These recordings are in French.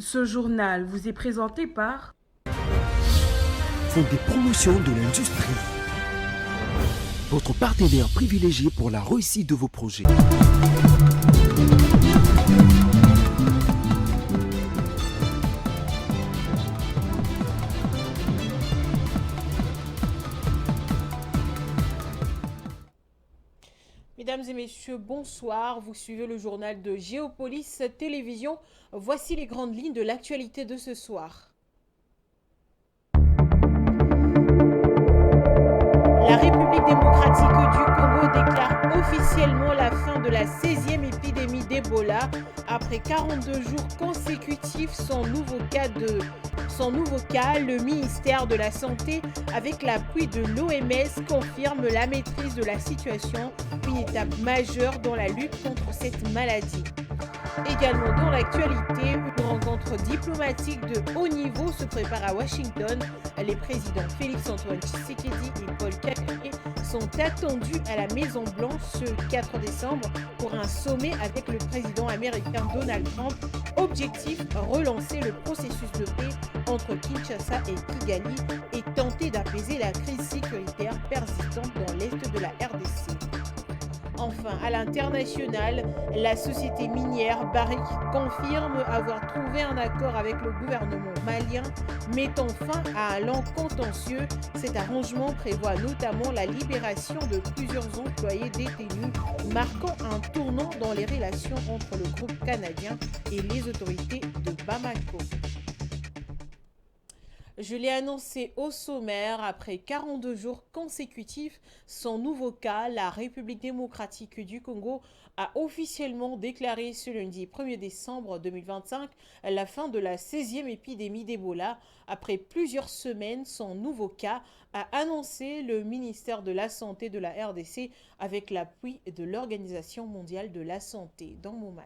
Ce journal vous est présenté par Fonds des promotions de l'industrie. Votre partenaire privilégié pour la réussite de vos projets. Mesdames et messieurs, bonsoir. Vous suivez le journal de Géopolis Télévision. Voici les grandes lignes de l'actualité de ce soir. La République démocratique du Congo déclare officiellement la fin de la 16e épidémie d'Ebola après 42 jours consécutifs sans nouveau cas. Le ministère de la Santé, avec l'appui de l'OMS, confirme la maîtrise de la situation, une étape majeure dans la lutte contre cette maladie. Également dans l'actualité, une rencontre diplomatique de haut niveau se prépare à Washington. Les présidents Félix-Antoine Tshisekedi et Paul Kagame sont attendus à la Maison-Blanche ce 4 décembre pour un sommet avec le président américain Donald Trump. Objectif, relancer le processus de paix entre Kinshasa et Kigali et tenter d'apaiser la crise sécuritaire persistante dans l'est de la RDC. Enfin, à l'international, la société minière Barrick confirme avoir trouvé un accord avec le gouvernement malien mettant fin à un lent contentieux. Cet arrangement prévoit notamment la libération de plusieurs employés détenus, marquant un tournant dans les relations entre le groupe canadien et les autorités de Bamako. Je l'ai annoncé au sommaire, après 42 jours consécutifs sans nouveau cas, la République démocratique du Congo a officiellement déclaré ce lundi 1er décembre 2025 la fin de la 16e épidémie d'Ebola. Après plusieurs semaines sans nouveau cas, a annoncé le ministère de la Santé de la RDC avec l'appui de l'Organisation mondiale de la santé. Dans Momat.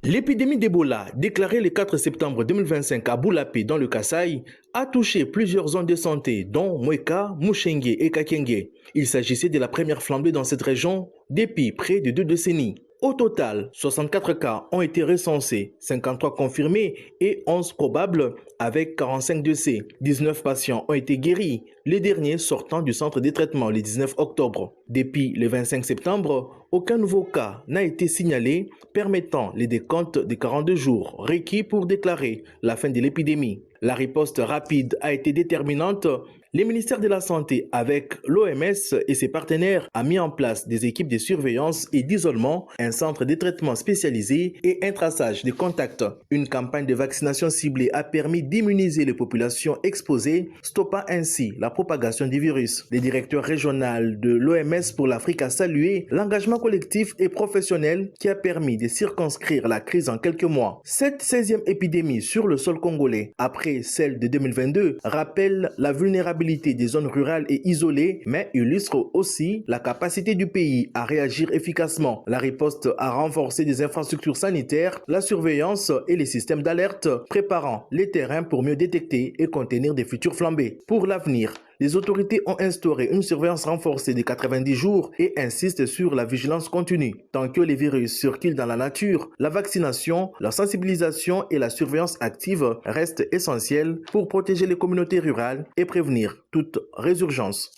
L'épidémie d'Ebola, déclarée le 4 septembre 2025 à Boulapé dans le Kasaï, a touché plusieurs zones de santé, dont Mweka, Mouchengue et Kakenge. Il s'agissait de la première flambée dans cette région depuis près de 2 décennies. Au total, 64 cas ont été recensés, 53 confirmés et 11 probables avec 45 décès. 19 patients ont été guéris, les derniers sortant du centre de traitement le 19 octobre. Depuis le 25 septembre, aucun nouveau cas n'a été signalé, permettant le décompte de 42 jours requis pour déclarer la fin de l'épidémie. La riposte rapide a été déterminante. Le ministère de la Santé, avec l'OMS et ses partenaires, a mis en place des équipes de surveillance et d'isolement, un centre de traitement spécialisé et un traçage des contacts. Une campagne de vaccination ciblée a permis d'immuniser les populations exposées, stoppant ainsi la propagation du virus. Le directeur régional de l'OMS pour l'Afrique a salué l'engagement collectif et professionnel qui a permis de circonscrire la crise en quelques mois. Cette 16e épidémie sur le sol congolais, après celle de 2022, rappelle la vulnérabilité des zones rurales et isolées, mais illustre aussi la capacité du pays à réagir efficacement. La riposte a renforcé des infrastructures sanitaires, la surveillance et les systèmes d'alerte, préparant les terrains pour mieux détecter et contenir des futures flambées. Pour l'avenir, les autorités ont instauré une surveillance renforcée de 90 jours et insistent sur la vigilance continue. Tant que les virus circulent dans la nature, la vaccination, la sensibilisation et la surveillance active restent essentielles pour protéger les communautés rurales et prévenir toute résurgence.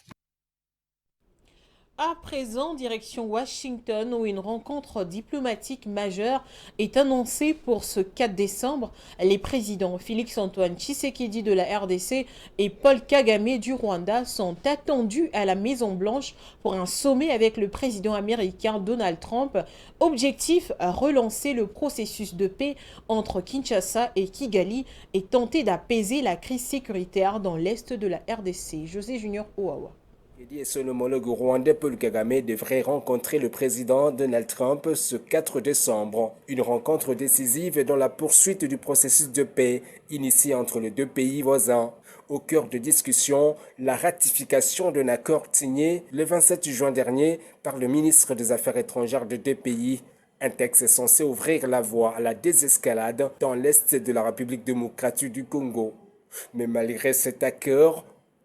À présent, direction Washington, où une rencontre diplomatique majeure est annoncée pour ce 4 décembre. Les présidents Félix-Antoine Tshisekedi de la RDC et Paul Kagame du Rwanda sont attendus à la Maison-Blanche pour un sommet avec le président américain Donald Trump. Objectif, relancer le processus de paix entre Kinshasa et Kigali et tenter d'apaiser la crise sécuritaire dans l'est de la RDC. José Junior Ouawa. Et son homologue rwandais Paul Kagame devrait rencontrer le président Donald Trump ce 4 décembre. Une rencontre décisive dans la poursuite du processus de paix initié entre les deux pays voisins. Au cœur de discussion, la ratification d'un accord signé le 27 juin dernier par le ministre des Affaires étrangères de deux pays. Un texte est censé ouvrir la voie à la désescalade dans l'est de la République démocratique du Congo. Mais malgré cet accord,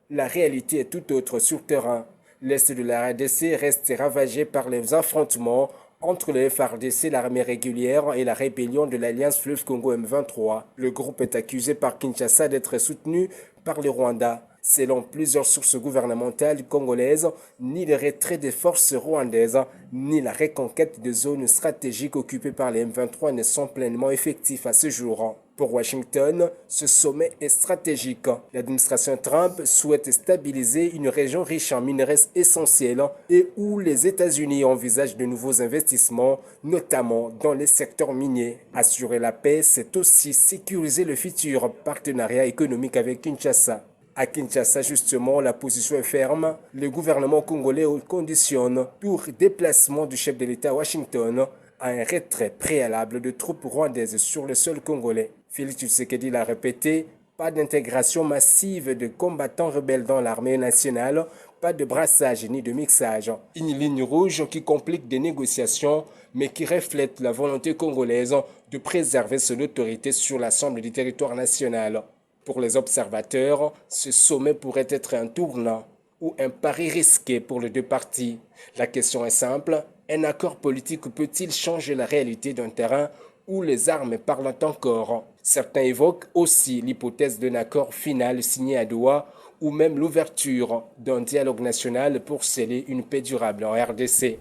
la réalité est tout autre sur terrain. L'est de la RDC reste ravagé par les affrontements entre le FARDC, l'armée régulière et la rébellion de l'Alliance Fleuve Congo M23. Le groupe est accusé par Kinshasa d'être soutenu par le Rwanda. Selon plusieurs sources gouvernementales congolaises, ni le retrait des forces rwandaises, ni la reconquête de zones stratégiques occupées par les M23 ne sont pleinement effectifs à ce jour. Pour Washington, ce sommet est stratégique. L'administration Trump souhaite stabiliser une région riche en minerais essentiels et où les États-Unis envisagent de nouveaux investissements, notamment dans les secteurs miniers. Assurer la paix, c'est aussi sécuriser le futur partenariat économique avec Kinshasa. À Kinshasa, justement, la position est ferme. Le gouvernement congolais conditionne tout déplacement du chef de l'État à Washington à un retrait préalable de troupes rwandaises sur le sol congolais. Félix Tshisekedi l'a répété, pas d'intégration massive de combattants rebelles dans l'armée nationale, pas de brassage ni de mixage. Une ligne rouge qui complique des négociations, mais qui reflète la volonté congolaise de préserver son autorité sur l'ensemble du territoire national. Pour les observateurs, ce sommet pourrait être un tournant ou un pari risqué pour les deux parties. La question est simple, un accord politique peut-il changer la réalité d'un terrain où les armes parlent encore? Certains évoquent aussi l'hypothèse d'un accord final signé à Doha ou même l'ouverture d'un dialogue national pour sceller une paix durable en RDC.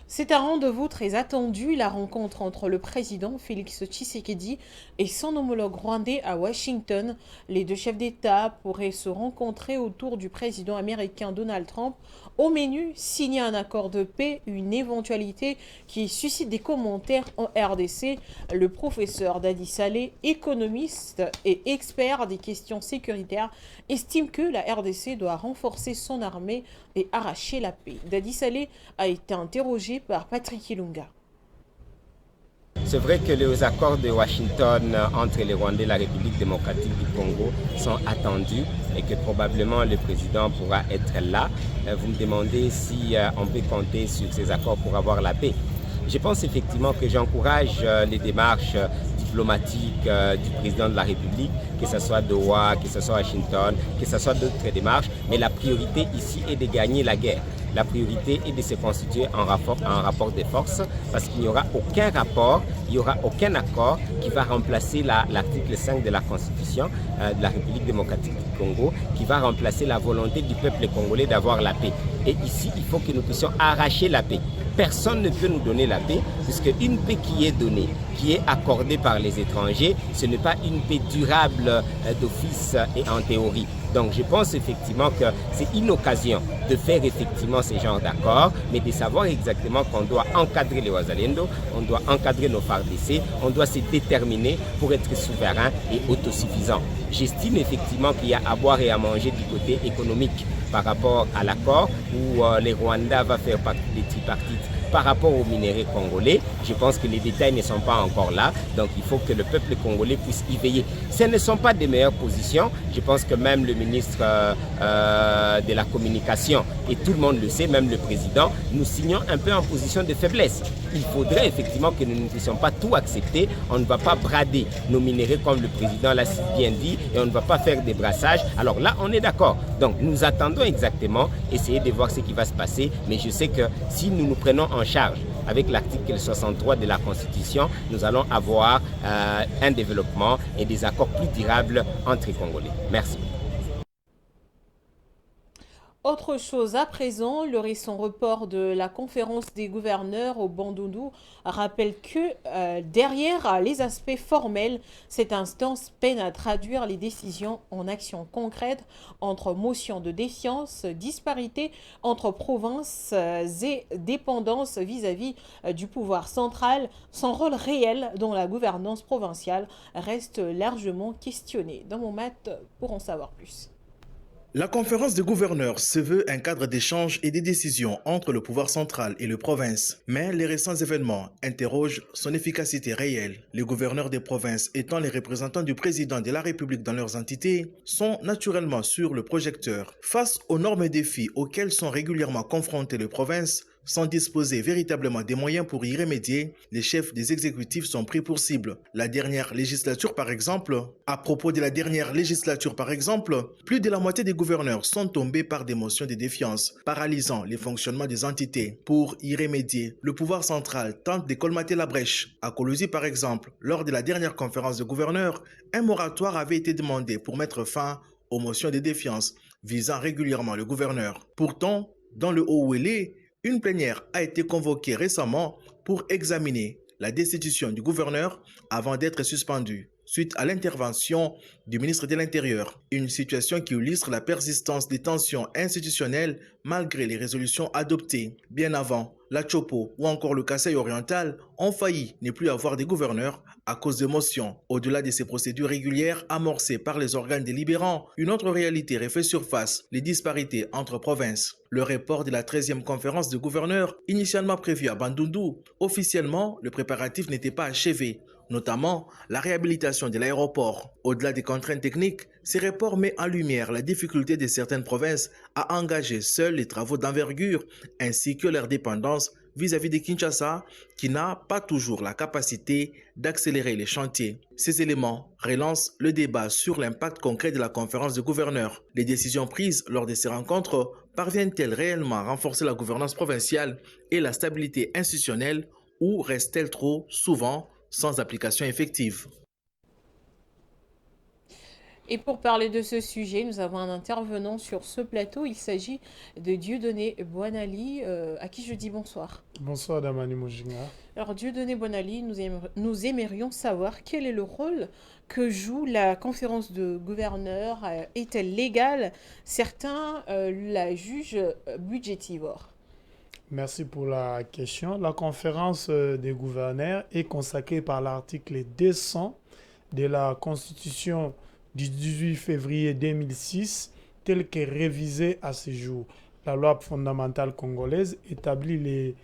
C'est un rendez-vous très attendu, la rencontre entre le président Félix Tshisekedi et son homologue rwandais à Washington. Les deux chefs d'État pourraient se rencontrer autour du président américain Donald Trump. Au menu, signer un accord de paix, une éventualité qui suscite des commentaires en RDC. Le professeur Dadi Saleh, économiste et expert des questions sécuritaires, estime que la RDC doit renforcer son armée et arracher la paix. Dadi Saleh a été interrogé par Patrick Ilunga. C'est vrai que les accords de Washington entre les Rwandais et la République démocratique du Congo sont attendus et que probablement le président pourra être là. Vous me demandez si on peut compter sur ces accords pour avoir la paix. Je pense effectivement que j'encourage les démarches diplomatiques du président de la République, que ce soit Doha, que ce soit Washington, que ce soit d'autres démarches. Mais la priorité ici est de gagner la guerre. La priorité est de se constituer en rapport de force parce qu'il n'y aura aucun rapport, il n'y aura aucun accord qui va remplacer l'article 5 de la Constitution de la République démocratique du Congo, qui va remplacer la volonté du peuple congolais d'avoir la paix. Et ici, il faut que nous puissions arracher la paix. Personne ne peut nous donner la paix, puisque une paix qui est donnée, qui est accordée par les étrangers, ce n'est pas une paix durable d'office et en théorie. Donc je pense effectivement que c'est une occasion de faire effectivement ce genre d'accords, mais de savoir exactement qu'on doit encadrer les Wazalendo, on doit encadrer nos FARDC, on doit se déterminer pour être souverain et autosuffisant. J'estime effectivement qu'il y a à boire et à manger du côté économique par rapport à l'accord où les Rwandais vont faire partie des tripartites par rapport aux minéraux congolais. Je pense que les détails ne sont pas encore là, donc il faut que le peuple congolais puisse y veiller. Ce ne sont pas des meilleures positions. Je pense que même le ministre de la communication, et tout le monde le sait, même le président, nous signons un peu en position de faiblesse. Il faudrait effectivement que nous ne puissions pas tout accepter. On ne va pas brader nos minéraux comme le président l'a si bien dit et on ne va pas faire des brassages. Alors là, on est d'accord. Donc nous attendons exactement, essayer de voir ce qui va se passer. Mais je sais que si nous nous prenons en charge avec l'article 63 de la Constitution, nous allons avoir un développement et des accords plus durables entre les Congolais. Merci. Autre chose à présent, le récent report de la conférence des gouverneurs au Bandundu rappelle que derrière les aspects formels, cette instance peine à traduire les décisions en actions concrètes entre motions de défiance, disparité entre provinces et dépendance vis-à-vis du pouvoir central. Son rôle réel dans la gouvernance provinciale reste largement questionné. Dans mon mat, pour en savoir plus. La conférence des gouverneurs se veut un cadre d'échange et de décisions entre le pouvoir central et les provinces. Mais les récents événements interrogent son efficacité réelle. Les gouverneurs des provinces, étant les représentants du président de la République dans leurs entités, sont naturellement sur le projecteur. Face aux normes et défis auxquels sont régulièrement confrontées les provinces, Sans disposer véritablement des moyens pour y remédier, les chefs des exécutifs sont pris pour cible. La dernière législature, par exemple, à propos de la dernière législature, par exemple, plus de la moitié des gouverneurs sont tombés par des motions de défiance, paralysant les fonctionnements des entités. Pour y remédier, le pouvoir central tente de colmater la brèche. À Colosi, par exemple, lors de la dernière conférence de gouverneurs, un moratoire avait été demandé pour mettre fin aux motions de défiance visant régulièrement le gouverneur. Pourtant, dans le Haut-Ouélé, une plénière a été convoquée récemment pour examiner la destitution du gouverneur avant d'être suspendue, suite à l'intervention du ministre de l'Intérieur. Une situation qui illustre la persistance des tensions institutionnelles malgré les résolutions adoptées. Bien avant, la Chopo ou encore le Kasaï oriental ont failli ne plus avoir de gouverneurs à cause de motions. Au-delà de ces procédures régulières amorcées par les organes délibérants, une autre réalité refait surface, les disparités entre provinces. Le report de la 13e conférence de gouverneurs, initialement prévue à Bandundu, officiellement, le préparatif n'était pas achevé, notamment la réhabilitation de l'aéroport. Au-delà des contraintes techniques, ces reports mettent en lumière la difficulté de certaines provinces à engager seules les travaux d'envergure ainsi que leur dépendance vis-à-vis de Kinshasa, qui n'a pas toujours la capacité d'accélérer les chantiers. Ces éléments relancent le débat sur l'impact concret de la conférence de gouverneurs. Les décisions prises lors de ces rencontres parviennent-elles réellement à renforcer la gouvernance provinciale et la stabilité institutionnelle ou restent-elles trop souvent sans application effective? Et pour parler de ce sujet, nous avons un intervenant sur ce plateau. Il s'agit de Dieudonné Boinali, à qui je dis bonsoir. Bonsoir Damani Mojinga. Alors Dieudonné Boinali, nous aimerions savoir quel est le rôle que joue la conférence de gouverneurs. Est-elle légale? Certains la jugent budgétivore. Merci pour la question. La conférence des gouverneurs est consacrée par l'article 200 de la Constitution du 18 février 2006, telle que révisée à ce jour. La loi fondamentale congolaise établit les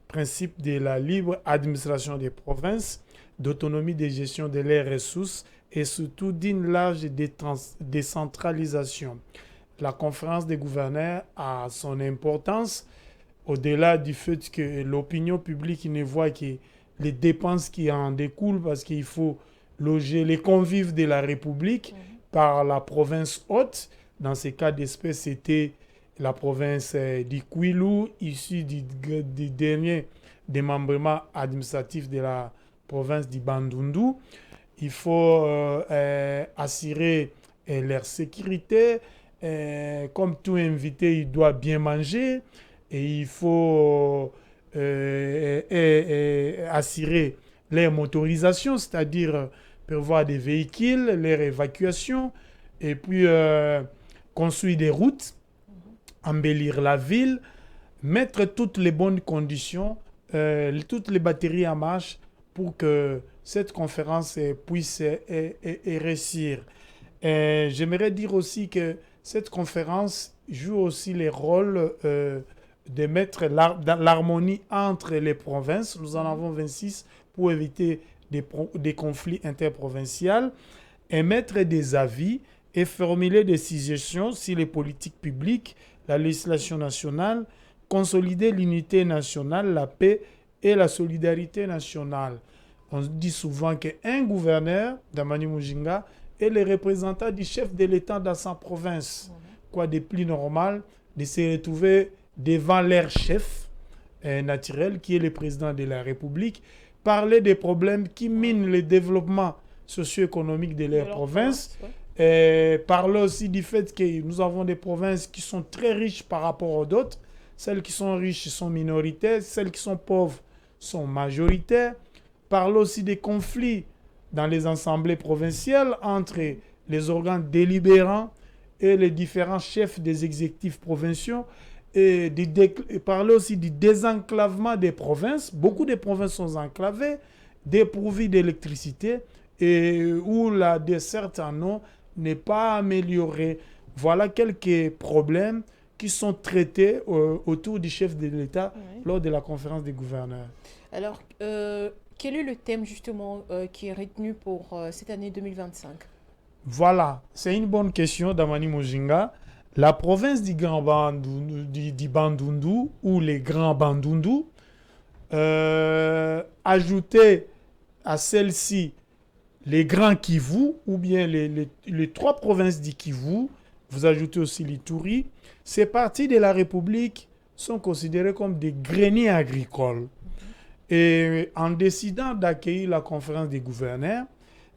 principes de la libre administration des provinces, d'autonomie de gestion de leurs ressources et surtout d'une large décentralisation. La conférence des gouverneurs a son importance au-delà du fait que l'opinion publique ne voit que les dépenses qui en découlent parce qu'il faut loger les convives de la République par la province haute. Dans ce cas d'espèce, c'était la province d'Ikwilu, issue du dernier démembrement administratif de la province du Bandundu. Il faut assurer leur sécurité. Comme tout invité, il doit bien manger. Et il faut assurer leur motorisation, c'est-à-dire prévoir des véhicules, leur évacuation, et puis construire des routes, embellir la ville, mettre toutes les bonnes conditions, toutes les batteries en marche pour que cette conférence puisse réussir. J'aimerais dire aussi que cette conférence joue aussi le rôle de mettre l'harmonie entre les provinces. Nous en avons 26 pour éviter des conflits interprovinciaux, émettre des avis et formuler des suggestions sur les politiques publiques, la législation nationale, consolider l'unité nationale, la paix et la solidarité nationale. On dit souvent qu'un gouverneur, Damani Mujinga, est le représentant du chef de l'État dans sa province. Quoi de plus normal de se retrouver devant leur chef naturel, qui est le président de la République, parler des problèmes qui minent le développement socio-économique de leur province. Parler aussi du fait que nous avons des provinces qui sont très riches par rapport aux autres. Celles qui sont riches sont minoritaires, celles qui sont pauvres sont majoritaires. Parler aussi des conflits dans les assemblées provinciales entre les organes délibérants et les différents chefs des exécutifs provinciaux. Et parler aussi du désenclavement des provinces. Beaucoup de provinces sont enclavées, dépourvues d'électricité et où la desserte en eau n'est pas améliorée. Voilà quelques problèmes qui sont traités autour du chef de l'État lors de la conférence des gouverneurs. Alors, quel est le thème justement qui est retenu pour cette année 2025 ? Voilà, c'est une bonne question, Damani Mujinga. La province du Grand Bandundu, du Bandundu ou les Grands Bandundu, ajouter à celle-ci les Grands Kivu ou bien les 3 provinces du Kivu, vous ajoutez aussi l'Ituri, ces parties de la République sont considérées comme des greniers agricoles. Et en décidant d'accueillir la conférence des gouverneurs,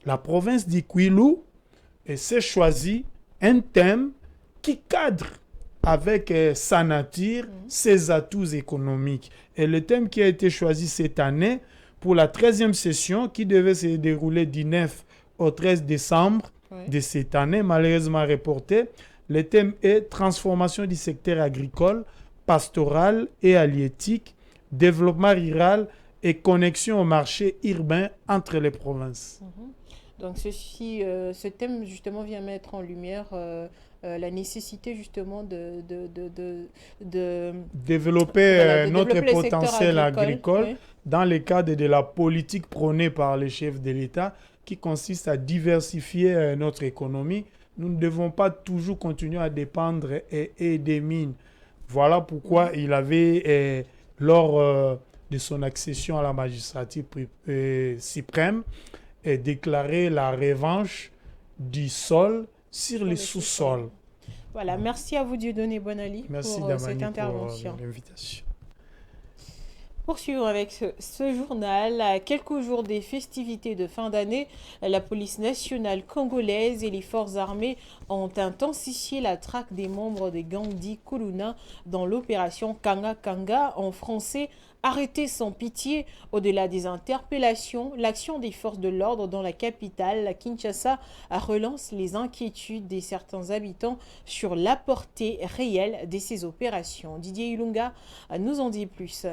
la province du Kwilu s'est choisi un thème qui cadre avec sa nature, ses atouts économiques. Et le thème qui a été choisi cette année pour la 13e session qui devait se dérouler du 9 au 13 décembre de cette année, malheureusement reporté, le thème est transformation du secteur agricole, pastoral et halieutique, développement rural et connexion au marché urbain entre les provinces. Donc ce thème justement vient mettre en lumière la nécessité justement de développer notre développer potentiel agricole oui. dans le cadre de la politique prônée par les chefs de l'État qui consiste à diversifier notre économie. Nous ne devons pas toujours continuer à dépendre des mines. Voilà pourquoi il avait, lors de son accession à la magistrature suprême, déclaré la revanche du sol sur les sous-sols. Voilà, merci à vous Dieudonné Bonali pour cette intervention. Pour l'invitation. Poursuivons avec ce journal. À quelques jours des festivités de fin d'année, la police nationale congolaise et les forces armées ont intensifié la traque des membres des gangs dits Kuluna dans l'opération Kanga Kanga, en français arrêter sans pitié. Au-delà des interpellations, l'action des forces de l'ordre dans la capitale, la Kinshasa, relance les inquiétudes de certains habitants sur la portée réelle de ces opérations. Didier Ilunga nous en dit plus.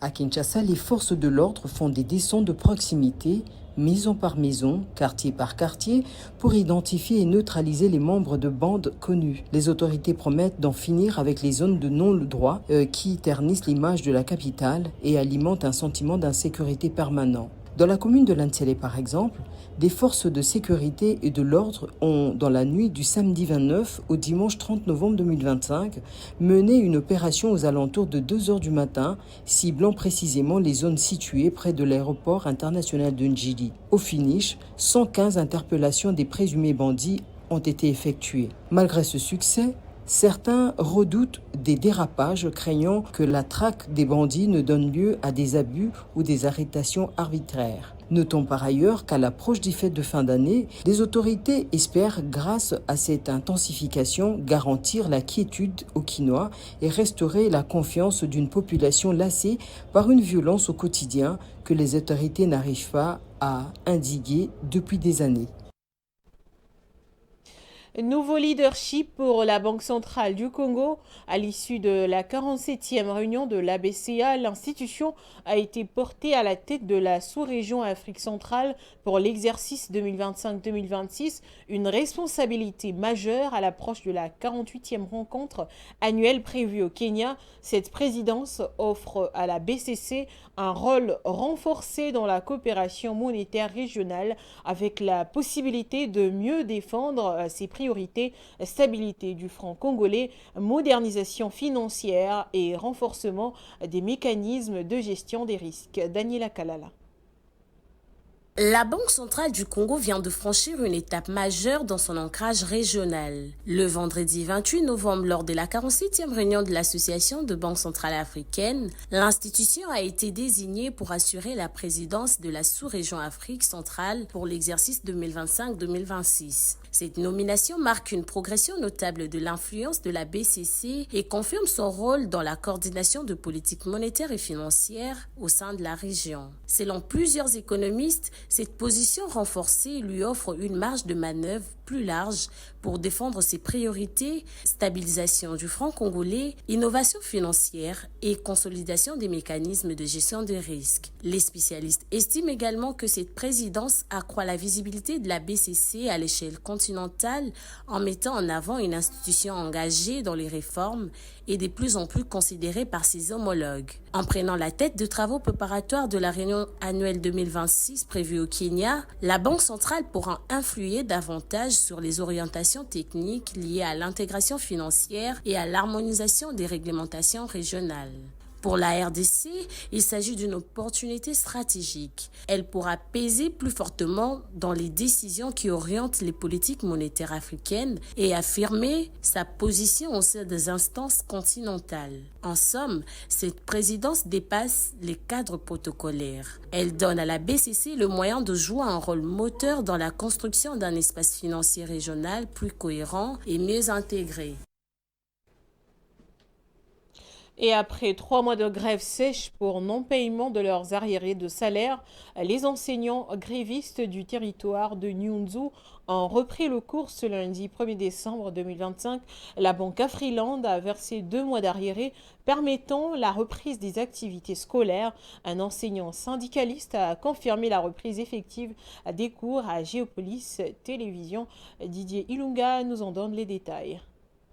À Kinshasa, les forces de l'ordre font des descentes de proximité, maison par maison, quartier par quartier, pour identifier et neutraliser les membres de bandes connues. Les autorités promettent d'en finir avec les zones de non-droit qui ternissent l'image de la capitale et alimentent un sentiment d'insécurité permanent. Dans la commune de Lantiele, par exemple, des forces de sécurité et de l'ordre ont, dans la nuit du samedi 29 au dimanche 30 novembre 2025, mené une opération aux alentours de 2 heures du matin, ciblant précisément les zones situées près de l'aéroport international de Njili. Au finish, 115 interpellations des présumés bandits ont été effectuées. Malgré ce succès, certains redoutent des dérapages, craignant que la traque des bandits ne donne lieu à des abus ou des arrestations arbitraires. Notons par ailleurs qu'à l'approche des fêtes de fin d'année, les autorités espèrent, grâce à cette intensification, garantir la quiétude aux Kinois et restaurer la confiance d'une population lassée par une violence au quotidien que les autorités n'arrivent pas à endiguer depuis des années. Nouveau leadership pour la Banque centrale du Congo. À l'issue de la 47e réunion de l'ABCA, l'institution a été portée à la tête de la sous-région Afrique centrale pour l'exercice 2025-2026, une responsabilité majeure à l'approche de la 48e rencontre annuelle prévue au Kenya. Cette présidence offre à la BCC un rôle renforcé dans la coopération monétaire régionale avec la possibilité de mieux défendre ses priorités, stabilité du franc congolais, modernisation financière et renforcement des mécanismes de gestion des risques. Daniela Kalala. La Banque centrale du Congo vient de franchir une étape majeure dans son ancrage régional. Le vendredi 28 novembre, lors de la 47e réunion de l'Association de banques centrales africaines, l'institution a été désignée pour assurer la présidence de la sous-région Afrique centrale pour l'exercice 2025-2026. Cette nomination marque une progression notable de l'influence de la BCC et confirme son rôle dans la coordination de politiques monétaires et financières au sein de la région. Selon plusieurs économistes, cette position renforcée lui offre une marge de manœuvre plus large pour défendre ses priorités, stabilisation du franc congolais, innovation financière et consolidation des mécanismes de gestion des risques. Les spécialistes estiment également que cette présidence accroît la visibilité de la BCC à l'échelle continentale en mettant en avant une institution engagée dans les réformes et de plus en plus considérée par ses homologues. En prenant la tête de travaux préparatoires de la réunion annuelle 2026 prévue au Kenya, la Banque centrale pourra influer davantage sur les orientations techniques liées à l'intégration financière et à l'harmonisation des réglementations régionales. Pour la RDC, il s'agit d'une opportunité stratégique. Elle pourra peser plus fortement dans les décisions qui orientent les politiques monétaires africaines et affirmer sa position au sein des instances continentales. En somme, cette présidence dépasse les cadres protocolaires. Elle donne à la BCC le moyen de jouer un rôle moteur dans la construction d'un espace financier régional plus cohérent et mieux intégré. Et après 3 mois de grève sèche pour non-paiement de leurs arriérés de salaire, les enseignants grévistes du territoire de Nyunzu ont repris le cours ce lundi 1er décembre 2025. La banque Afriland a versé 2 mois d'arriérés permettant la reprise des activités scolaires. Un enseignant syndicaliste a confirmé la reprise effective des cours à Géopolis Télévision. Didier Ilunga nous en donne les détails.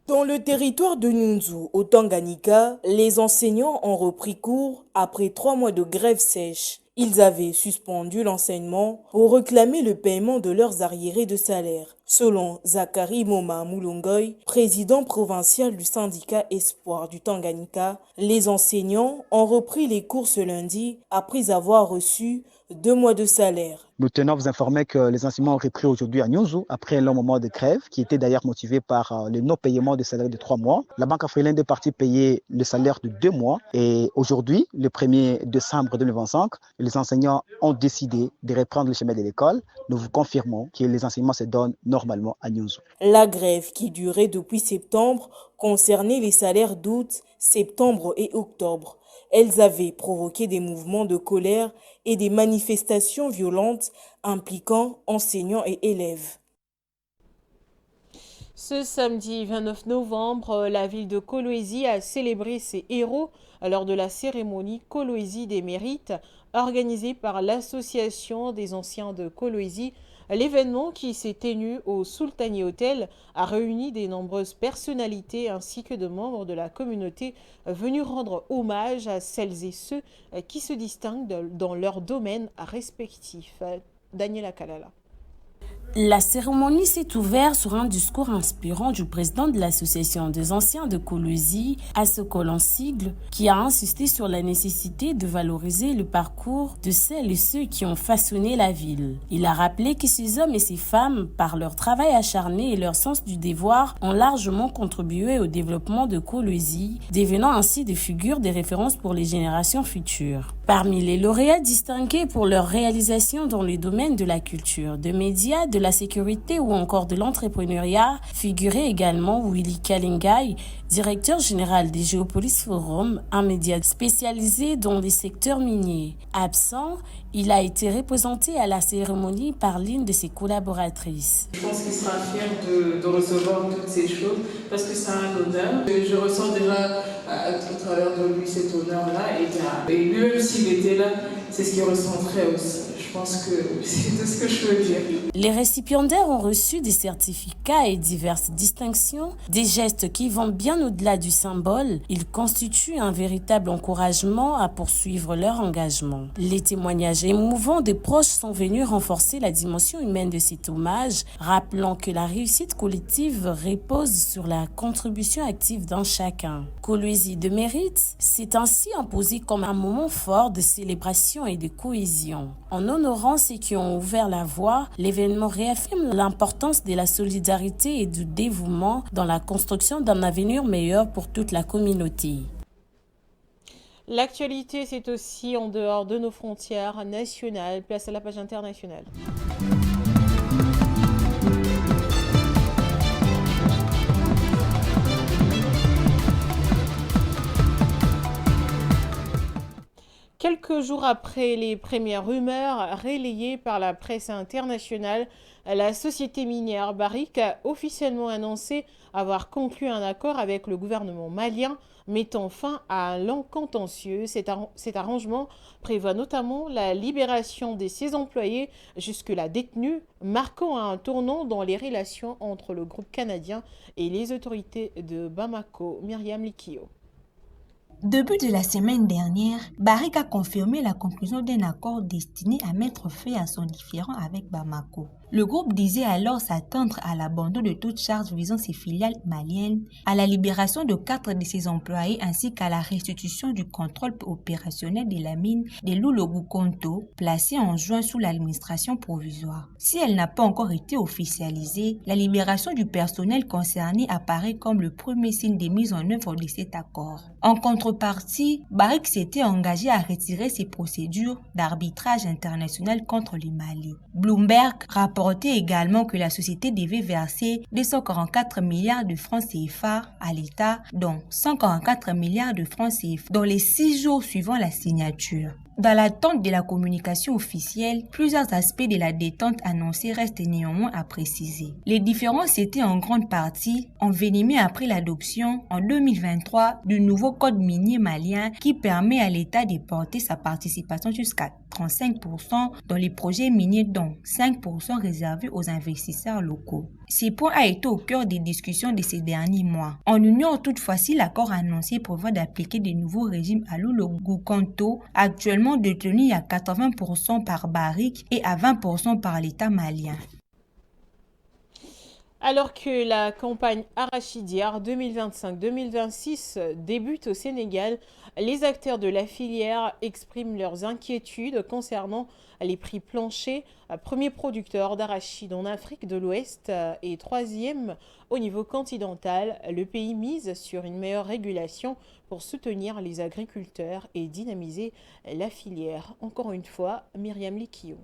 Dans le territoire de Nyunzu, au Tanganyika, les enseignants ont repris cours après 3 mois de grève sèche. Ils avaient suspendu l'enseignement pour réclamer le paiement de leurs arriérés de salaire. Selon Zachary Moma Moulongoy, président provincial du syndicat Espoir du Tanganyika, les enseignants ont repris les cours ce lundi après avoir reçu 2 mois de salaire. Nous tenons à vous informer que les enseignements ont repris aujourd'hui à Nyunzu après un long moment de grève qui était d'ailleurs motivé par le non-paiement des salaires de 3 mois. La Banque Afriland est partie payer le salaire de 2 mois et aujourd'hui, le 1er décembre 2025, les enseignants ont décidé de reprendre le chemin de l'école. Nous vous confirmons que les enseignements se donnent normalement à Nyunzu. La grève qui durait depuis septembre concernait les salaires d'août, septembre et octobre. Elles avaient provoqué des mouvements de colère et des manifestations violentes impliquant enseignants et élèves. Ce samedi 29 novembre, la ville de Kolwezi a célébré ses héros lors de la cérémonie Kolwezi des mérites organisée par l'association des anciens de Kolwezi. L'événement qui s'est tenu au Sultani Hotel a réuni de nombreuses personnalités ainsi que de membres de la communauté venus rendre hommage à celles et ceux qui se distinguent dans leur domaine respectif. Daniela Kalala. La cérémonie s'est ouverte sur un discours inspirant du président de l'association des anciens de Kolwezi, Asokol Sigle, qui a insisté sur la nécessité de valoriser le parcours de celles et ceux qui ont façonné la ville. Il a rappelé que ces hommes et ces femmes, par leur travail acharné et leur sens du devoir, ont largement contribué au développement de Kolwezi, devenant ainsi des figures de référence pour les générations futures. Parmi les lauréats distingués pour leur réalisation dans les domaines de la culture, des médias, de la sécurité ou encore de l'entrepreneuriat, figurait également Willy Kalingai, directeur général des Géopolis Forum, un média spécialisé dans les secteurs miniers. Absent, il a été représenté à la cérémonie par l'une de ses collaboratrices. Je pense qu'il sera fier de recevoir toutes ces choses parce que c'est un honneur. Je ressens déjà au travers de lui cet honneur-là et lui-même s'il était là, c'est ce qu'il ressenterait aussi. Je pense que c'est tout ce que je veux dire. Les récipiendaires ont reçu des certificats et diverses distinctions, des gestes qui vont bien au-delà du symbole. Ils constituent un véritable encouragement à poursuivre leur engagement. Les témoignages émouvants des proches sont venus renforcer la dimension humaine de cet hommage, rappelant que la réussite collective repose sur la contribution active d'un chacun. Kolwezi de mérite s'est ainsi imposé comme un moment fort de célébration et de cohésion. En honorant ceux qui ont ouvert la voie, l'événement réaffirme l'importance de la solidarité et du dévouement dans la construction d'un avenir meilleur pour toute la communauté. L'actualité, c'est aussi en dehors de nos frontières nationales. Place à la page internationale. Quelques jours après les premières rumeurs relayées par la presse internationale, la société minière Barrick a officiellement annoncé avoir conclu un accord avec le gouvernement malien mettant fin à un long contentieux. Cet arrangement prévoit notamment la libération de ses employés jusque-là détenus, marquant un tournant dans les relations entre le groupe canadien et les autorités de Bamako. Myriam Likio. Début de la semaine dernière, Barrick a confirmé la conclusion d'un accord destiné à mettre fin à son différend avec Bamako. Le groupe disait alors s'attendre à l'abandon de toute charge visant ses filiales maliennes, à la libération de 4 de ses employés ainsi qu'à la restitution du contrôle opérationnel de la mine de Loulo-Goukonto, placée en juin sous l'administration provisoire. Si elle n'a pas encore été officialisée, la libération du personnel concerné apparaît comme le premier signe de mise en œuvre de cet accord. En contrepartie, Barrick s'était engagé à retirer ses procédures d'arbitrage international contre le Mali. Bloomberg rapportait également que la société devait verser 244 milliards de francs CFA à l'État, dont 144 milliards de francs CFA dans les 6 jours suivant la signature. Dans l'attente de la communication officielle, plusieurs aspects de la détente annoncée restent néanmoins à préciser. Les différences étaient en grande partie envenimées après l'adoption en 2023 du nouveau code minier malien qui permet à l'État de porter sa participation jusqu'à 35% dans les projets miniers, dont 5% réservés aux investisseurs locaux. Ce point a été au cœur des discussions de ces derniers mois. On ignore toutefois si l'accord annoncé prévoit d'appliquer de nouveaux régimes à Loulo-Goukonto, actuellement détenu à 80% par Barrick et à 20% par l'État malien. Alors que la campagne arachidière 2025-2026 débute au Sénégal, les acteurs de la filière expriment leurs inquiétudes concernant les prix planchers. Premier producteur d'arachide en Afrique de l'Ouest et troisième au niveau continental, le pays mise sur une meilleure régulation pour soutenir les agriculteurs et dynamiser la filière. Encore une fois, Myriam Likio.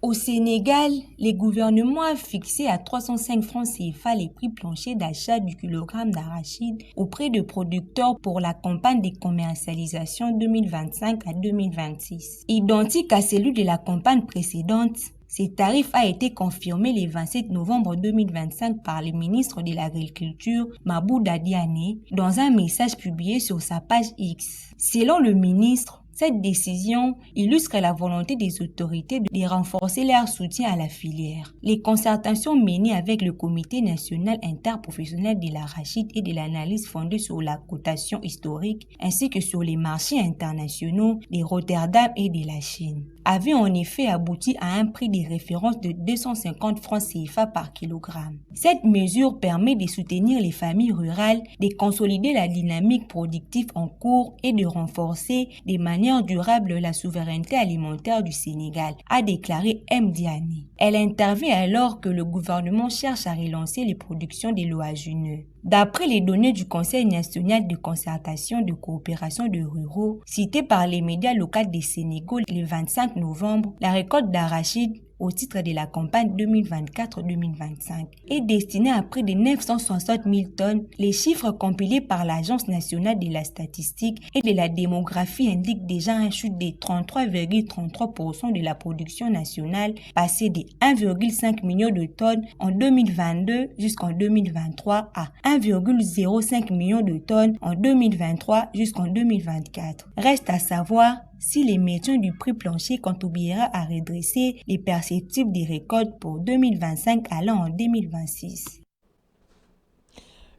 Au Sénégal, les gouvernements ont fixé à 305 francs CFA les prix planchers d'achat du kilogramme d'arachide auprès de producteurs pour la campagne de commercialisation 2025 à 2026. Identique à celui de la campagne précédente, ce tarif a été confirmé le 27 novembre 2025 par le ministre de l'Agriculture, Mabouda Diané, dans un message publié sur sa page X. Selon le ministre, cette décision illustre la volonté des autorités de renforcer leur soutien à la filière. Les concertations menées avec le Comité national interprofessionnel de l'arachide et de l'analyse fondée sur la cotation historique ainsi que sur les marchés internationaux de Rotterdam et de la Chine avaient en effet abouti à un prix de référence de 250 francs CFA par kilogramme. Cette mesure permet de soutenir les familles rurales, de consolider la dynamique productive en cours et de renforcer de manière durable la souveraineté alimentaire du Sénégal, a déclaré M. Diané. Elle intervient alors que le gouvernement cherche à relancer les productions de l'oléagineux. D'après les données du Conseil national de concertation de coopération de ruraux, citées par les médias locaux du Sénégal le 25 novembre, la récolte d'arachide au titre de la campagne 2024-2025 est destinée à près de 960 000 tonnes. Les chiffres compilés par l'Agence nationale de la statistique et de la démographie indiquent déjà une chute de 33,33% de la production nationale, passée de 1,5 million de tonnes en 2022 jusqu'en 2023 à 1,05 million de tonnes en 2023 jusqu'en 2024. Reste à savoir si l'émission du prix plancher contribuera à redresser les perspectives des récoltes pour 2025 allant en 2026.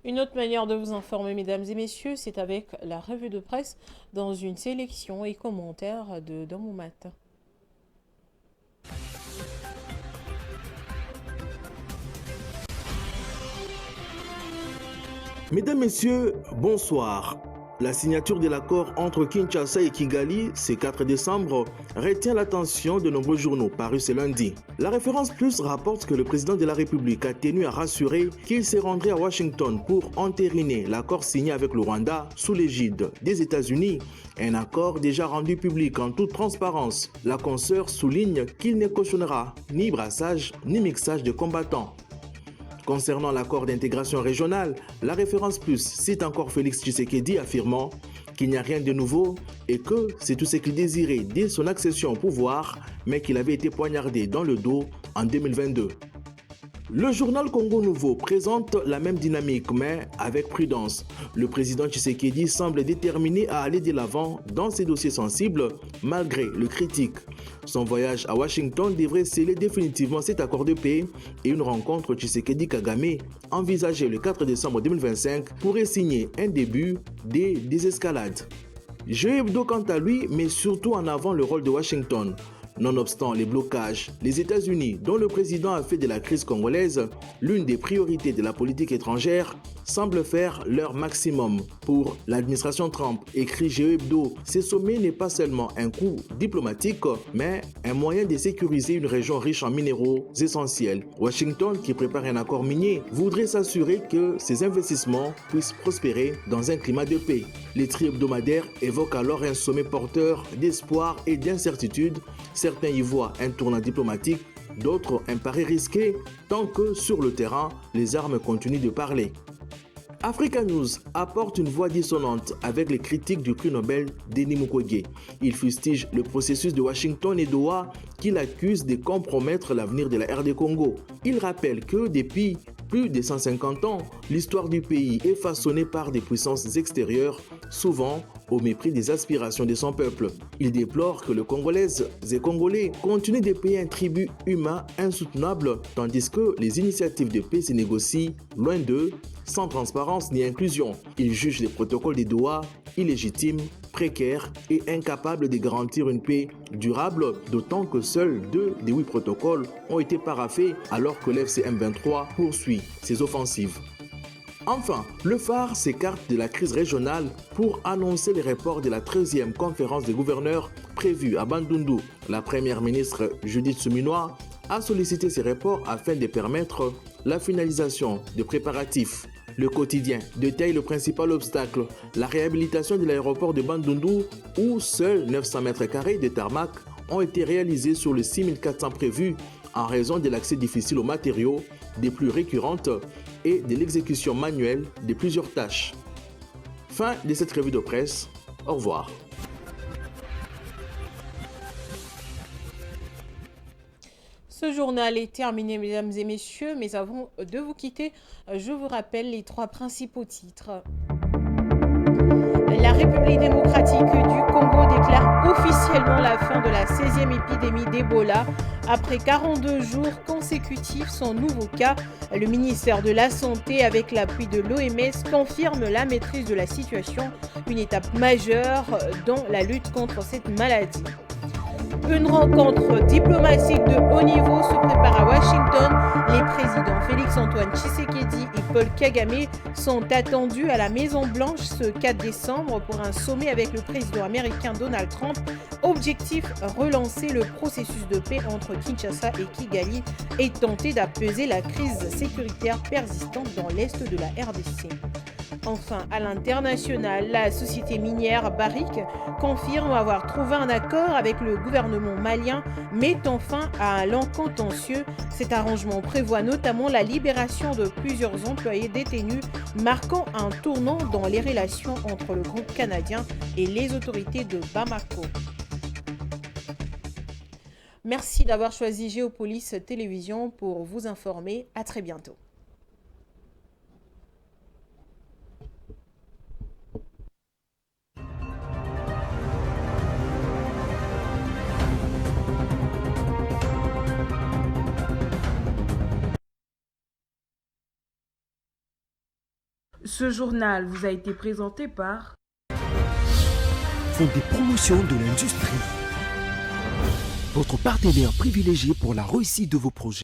Une autre manière de vous informer, mesdames et messieurs, c'est avec la revue de presse dans une sélection et commentaires de Dans mon matin. Mesdames, Messieurs, bonsoir. La signature de l'accord entre Kinshasa et Kigali, ce 4 décembre, retient l'attention de nombreux journaux parus ce lundi. La référence plus rapporte que le président de la République a tenu à rassurer qu'il se rendrait à Washington pour entériner l'accord signé avec le Rwanda sous l'égide des États-Unis, un accord déjà rendu public en toute transparence. La consoeur souligne qu'il ne cautionnera ni brassage ni mixage de combattants. Concernant l'accord d'intégration régionale, la référence plus cite encore Félix Tshisekedi affirmant qu'il n'y a rien de nouveau et que c'est tout ce qu'il désirait dès son accession au pouvoir, mais qu'il avait été poignardé dans le dos en 2022. Le journal Congo Nouveau présente la même dynamique, mais avec prudence. Le président Tshisekedi semble déterminé à aller de l'avant dans ses dossiers sensibles, malgré le critique. Son voyage à Washington devrait sceller définitivement cet accord de paix et une rencontre Tshisekedi-Kagame envisagée le 4 décembre 2025 pourrait signer un début des désescalades. Jeux Hebdo quant à lui met surtout en avant le rôle de Washington. Nonobstant les blocages, les États-Unis, dont le président a fait de la crise congolaise l'une des priorités de la politique étrangère, semblent faire leur maximum. Pour l'administration Trump, écrit Jeux Hebdo, ce sommet n'est pas seulement un coup diplomatique, mais un moyen de sécuriser une région riche en minéraux essentiels. Washington, qui prépare un accord minier, voudrait s'assurer que ces investissements puissent prospérer dans un climat de paix. Les tri hebdomadaires évoquent alors un sommet porteur d'espoir et d'incertitude. Certains y voient un tournant diplomatique, d'autres un pari risqué, tant que sur le terrain, les armes continuent de parler. Africa News apporte une voix dissonante avec les critiques du prix Nobel Denis Mukwege. Il fustige le processus de Washington et Doha qu'il accuse de compromettre l'avenir de la RD Congo. Il rappelle que depuis plus de 150 ans, l'histoire du pays est façonnée par des puissances extérieures, souvent au mépris des aspirations de son peuple. Il déplore que les Congolaises et Congolais continuent de payer un tribut humain insoutenable, tandis que les initiatives de paix se négocient, loin d'eux, sans transparence ni inclusion. Il juge les protocoles de Doha illégitimes, précaires et incapables de garantir une paix durable, d'autant que seuls 2 des 8 protocoles ont été paraphés alors que l'FCM23 poursuit ses offensives. Enfin, le phare s'écarte de la crise régionale pour annoncer le report de la 13e conférence des gouverneurs prévue à Bandundu. La première ministre Judith Suminwa a sollicité ces reports afin de permettre la finalisation des préparatifs. Le quotidien détaille le principal obstacle, la réhabilitation de l'aéroport de Bandundu où seuls 900 mètres carrés de tarmac ont été réalisés sur les 6400 prévus en raison de l'accès difficile aux matériaux, des pluies récurrentes et de l'exécution manuelle de plusieurs tâches. Fin de cette revue de presse. Au revoir. Ce journal est terminé, mesdames et messieurs, mais avant de vous quitter, je vous rappelle les 3 principaux titres. La République démocratique du Congo déclare officiellement la fin de la 16e épidémie d'Ebola. Après 42 jours consécutifs, son nouveau cas, le ministère de la Santé, avec l'appui de l'OMS, confirme la maîtrise de la situation, une étape majeure dans la lutte contre cette maladie. Une rencontre diplomatique de haut niveau se prépare à Washington. Les présidents Félix-Antoine Tshisekedi et Paul Kagame sont attendus à la Maison-Blanche ce 4 décembre pour un sommet avec le président américain Donald Trump. Objectif, relancer le processus de paix entre Kinshasa et Kigali et tenter d'apaiser la crise sécuritaire persistante dans l'est de la RDC. Enfin, à l'international, la société minière Barrick confirme avoir trouvé un accord avec le gouvernement malien mettant fin à un lent contentieux. Cet arrangement prévoit notamment la libération de plusieurs employés détenus, marquant un tournant dans les relations entre le groupe canadien et les autorités de Bamako. Merci d'avoir choisi Géopolis Télévision pour vous informer. À très bientôt. Ce journal vous a été présenté par Fonds des promotions de l'industrie. Votre partenaire privilégié pour la réussite de vos projets.